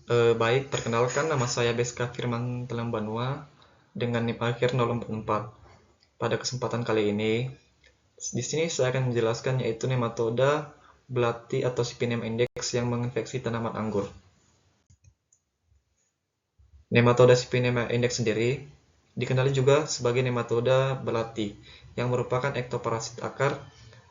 Baik, perkenalkan nama saya Beska Firman Telambanua dengan NIM akhir 044. Pada kesempatan kali ini, di sini saya akan menjelaskan yaitu nematoda belati atau Spinema index yang menginfeksi tanaman anggur. Nematoda Spinema index sendiri dikenali juga sebagai nematoda belati yang merupakan ektoparasit akar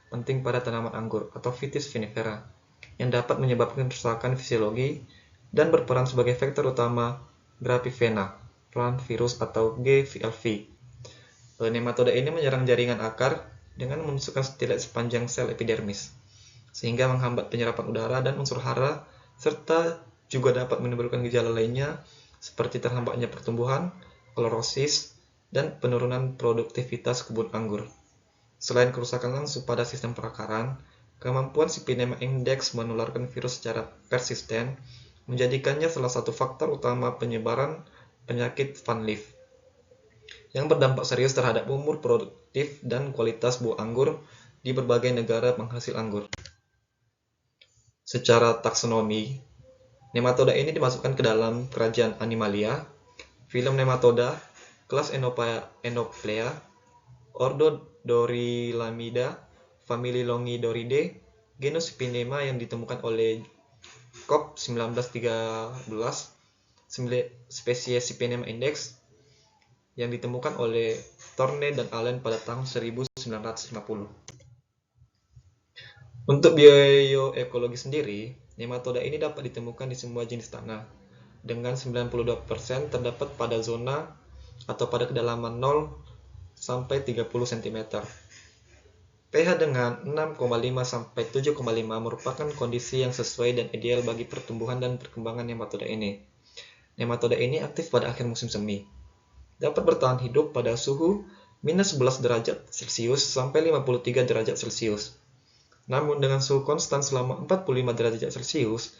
penting pada tanaman anggur atau Vitis vinifera yang dapat menyebabkan kerusakan fisiologi dan berperan sebagai vektor utama Grapivena, plant virus atau GVLV. Nematoda ini menyerang jaringan akar dengan menusukkan stilet sepanjang sel epidermis, sehingga menghambat penyerapan udara dan unsur hara, serta juga dapat menimbulkan gejala lainnya seperti terhambatnya pertumbuhan, klorosis, dan penurunan produktivitas kebun anggur. Selain kerusakan langsung pada sistem perakaran, kemampuan Spinema index menularkan virus secara persisten menjadikannya salah satu faktor utama penyebaran penyakit Van Leaf yang berdampak serius terhadap umur produktif dan kualitas buah anggur di berbagai negara penghasil anggur. Secara taksonomi, nematoda ini dimasukkan ke dalam kerajaan Animalia, filum Nematoda, kelas Enoplea, ordo Dorylamida, famili Longidoridae, genus Spinema yang ditemukan oleh Koch 1913, spesies Spinema index yang ditemukan oleh Thorne dan Allen pada tahun 1950. Untuk bioekologi sendiri, nematoda ini dapat ditemukan di semua jenis tanah, dengan 92% terdapat pada zona atau pada kedalaman 0 sampai 30 cm. pH dengan 6,5 sampai 7,5 merupakan kondisi yang sesuai dan ideal bagi pertumbuhan dan perkembangan nematoda ini. Nematoda ini aktif pada akhir musim semi. Dapat bertahan hidup pada suhu minus 11 derajat Celcius sampai 53 derajat Celcius. Namun dengan suhu konstan selama 45 derajat Celcius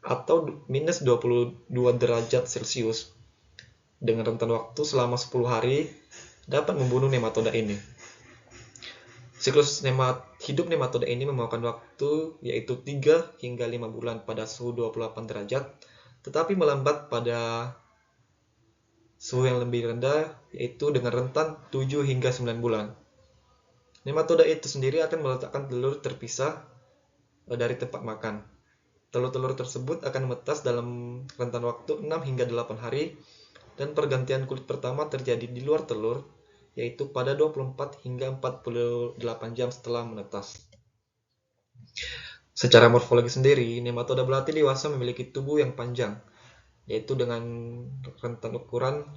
atau minus 22 derajat Celcius dengan rentan waktu selama 10 hari dapat membunuh nematoda ini. Siklus hidup nematoda ini memakan waktu yaitu 3 hingga 5 bulan pada suhu 28 derajat, tetapi melambat pada suhu yang lebih rendah yaitu dengan rentan 7 hingga 9 bulan. Nematoda itu sendiri akan meletakkan telur terpisah dari tempat makan. Telur-telur tersebut akan menetas dalam rentan waktu 6 hingga 8 hari dan pergantian kulit pertama terjadi di luar telur yaitu pada 24 hingga 48 jam setelah menetas. Secara morfologi sendiri, nematoda belati dewasa memiliki tubuh yang panjang, yaitu dengan rentan ukuran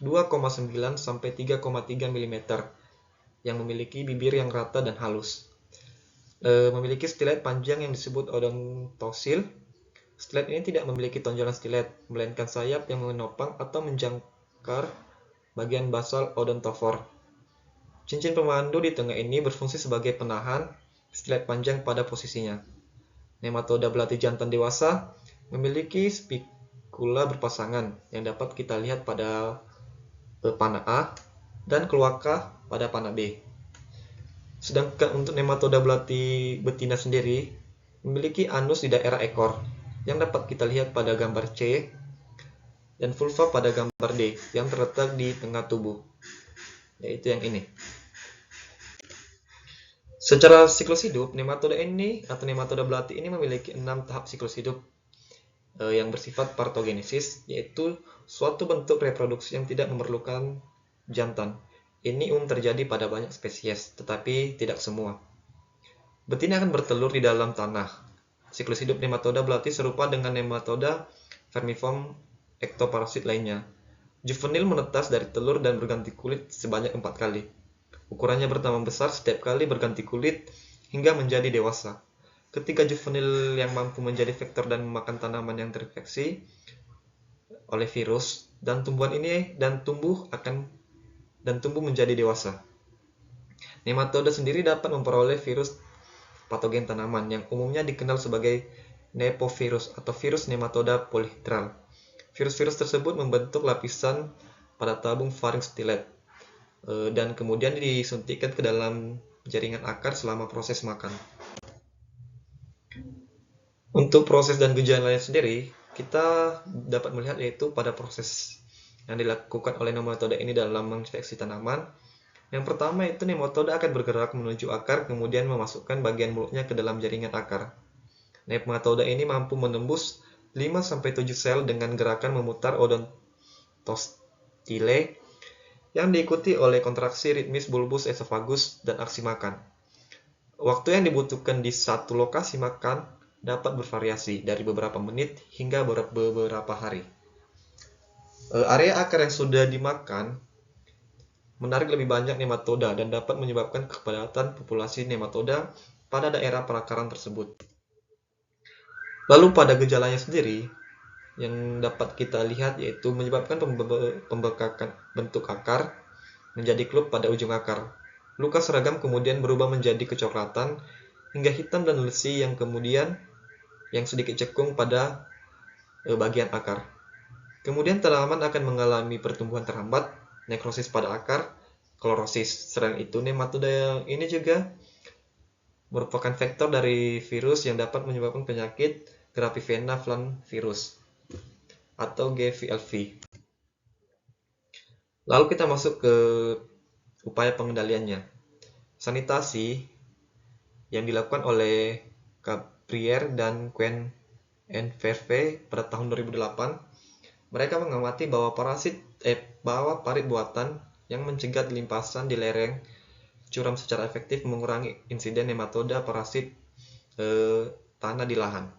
2,9 sampai 3,3 mm yang memiliki bibir yang rata dan halus. Memiliki stilet panjang yang disebut odontosil. Stilet ini tidak memiliki tonjolan stilet, melainkan sayap yang menopang atau menjangkar bagian basal odontofor. Cincin pemandu di tengah ini berfungsi sebagai penahan stilet panjang pada posisinya. Nematoda belati jantan dewasa memiliki spikula berpasangan yang dapat kita lihat pada panah A dan kloaka pada panah B. Sedangkan untuk nematoda belati betina sendiri memiliki anus di daerah ekor yang dapat kita lihat pada gambar C dan vulva pada gambar D yang terletak di tengah tubuh, yaitu yang ini. Secara siklus hidup, nematoda ini atau nematoda belati ini memiliki 6 tahap siklus hidup yang bersifat partogenesis, yaitu suatu bentuk reproduksi yang tidak memerlukan jantan. Ini umum terjadi pada banyak spesies, tetapi tidak semua. Betina akan bertelur di dalam tanah. Siklus hidup nematoda belati serupa dengan nematoda vermiform ektoparasit lainnya. Juvenil menetas dari telur dan berganti kulit sebanyak 4 kali. Ukurannya bertambah besar setiap kali berganti kulit hingga menjadi dewasa. Ketika juvenil yang mampu menjadi vektor dan memakan tanaman yang terinfeksi oleh virus dan tumbuh menjadi dewasa. Nematoda sendiri dapat memperoleh virus patogen tanaman yang umumnya dikenal sebagai nepovirus atau virus nematoda polyhedral. Virus-virus tersebut membentuk lapisan pada tabung faring stilet dan kemudian disuntikkan ke dalam jaringan akar selama proses makan. Untuk proses dan gejala lain sendiri, kita dapat melihat yaitu pada proses yang dilakukan oleh nematode ini dalam menginfeksi tanaman. Yang pertama itu nematode akan bergerak menuju akar, kemudian memasukkan bagian mulutnya ke dalam jaringan akar. Nematode ini mampu menembus 5-7 sel dengan gerakan memutar odontostile yang diikuti oleh kontraksi ritmis bulbus esophagus dan aksi makan. Waktu yang dibutuhkan di satu lokasi makan dapat bervariasi dari beberapa menit hingga beberapa hari. Area akar yang sudah dimakan menarik lebih banyak nematoda dan dapat menyebabkan kepadatan populasi nematoda pada daerah perakaran tersebut. Lalu pada gejalanya sendiri, yang dapat kita lihat yaitu menyebabkan pembekakan bentuk akar menjadi klub pada ujung akar. Luka seragam kemudian berubah menjadi kecoklatan hingga hitam dan lesi yang kemudian yang sedikit cekung pada bagian akar. Kemudian tanaman akan mengalami pertumbuhan terhambat, nekrosis pada akar, klorosis. Selain itu, nematoda ini juga merupakan vektor dari virus yang dapat menyebabkan penyakit Graphiphena flan-virus atau GVLV. Lalu kita masuk ke upaya pengendaliannya. Sanitasi yang dilakukan oleh Cabrier dan Quen and Verve pada tahun 2008, mereka mengamati bahwa parit buatan yang mencegat limpasan di lereng curam secara efektif mengurangi insiden nematoda parasit tanah di lahan.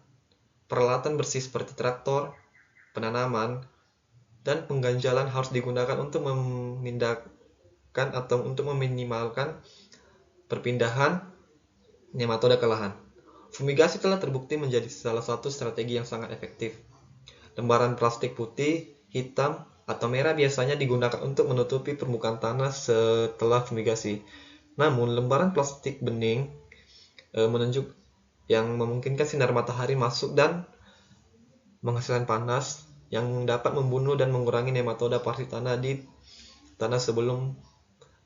Peralatan bersih seperti traktor, penanaman, dan pengganjalan harus digunakan untuk memindahkan atau untuk meminimalkan perpindahan nematoda ke lahan. Fumigasi telah terbukti menjadi salah satu strategi yang sangat efektif. Lembaran plastik putih, hitam, atau merah biasanya digunakan untuk menutupi permukaan tanah setelah fumigasi. Namun, lembaran plastik bening menunjuk yang memungkinkan sinar matahari masuk dan menghasilkan panas yang dapat membunuh dan mengurangi nematoda parasit tanah di tanah sebelum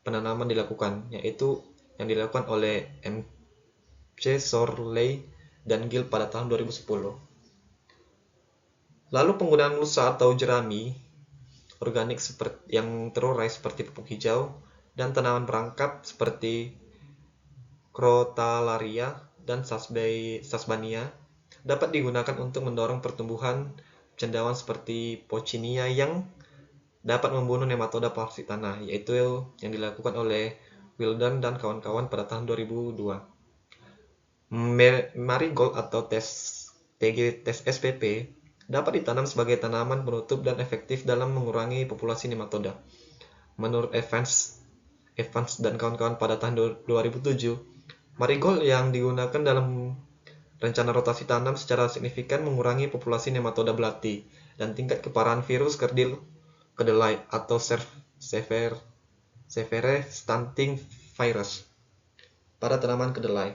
penanaman dilakukan, yaitu yang dilakukan oleh M.C. Sorley dan Gill pada tahun 2010. Lalu penggunaan mulsa atau jerami organik yang terurai seperti pupuk hijau dan tanaman perangkap seperti Crotalaria dan Sasbania dapat digunakan untuk mendorong pertumbuhan cendawan seperti Poccinia yang dapat membunuh nematoda parasit tanah, yaitu yang dilakukan oleh Wildan dan kawan-kawan pada tahun 2002. Marigold atau SPP dapat ditanam sebagai tanaman penutup dan efektif dalam mengurangi populasi nematoda. Menurut Evans dan kawan-kawan pada tahun 2007, marigold yang digunakan dalam rencana rotasi tanam secara signifikan mengurangi populasi nematoda belati dan tingkat keparahan virus kerdil kedelai atau Severe stunting virus pada tanaman kedelai.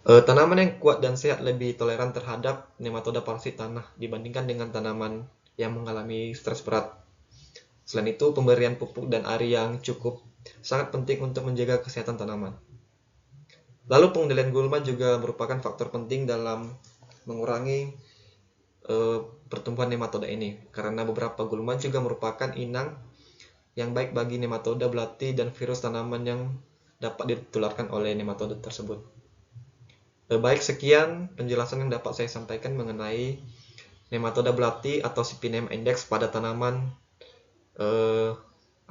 Tanaman yang kuat dan sehat lebih toleran terhadap nematoda parasit tanah dibandingkan dengan tanaman yang mengalami stres berat. Selain itu, pemberian pupuk dan air yang cukup sangat penting untuk menjaga kesehatan tanaman. Lalu pengendalian gulma juga merupakan faktor penting dalam mengurangi pertumbuhan nematoda ini, karena beberapa gulma juga merupakan inang yang baik bagi nematoda belati dan virus tanaman yang dapat ditularkan oleh nematoda tersebut. Baik, sekian penjelasan yang dapat saya sampaikan mengenai nematoda belati atau Cyphinema index pada tanaman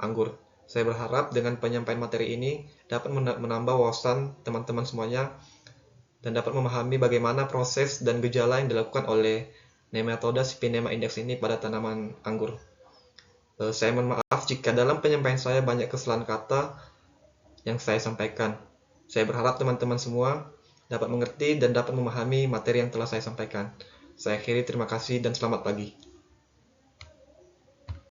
anggur. Saya berharap dengan penyampaian materi ini dapat menambah wawasan teman-teman semuanya dan dapat memahami bagaimana proses dan gejala yang dilakukan oleh nematoda Cyphinema index ini pada tanaman anggur. Saya mohon maaf jika dalam penyampaian saya banyak kesalahan kata yang saya sampaikan. Saya berharap teman-teman semua dapat mengerti dan dapat memahami materi yang telah saya sampaikan. Saya akhiri, terima kasih dan selamat pagi.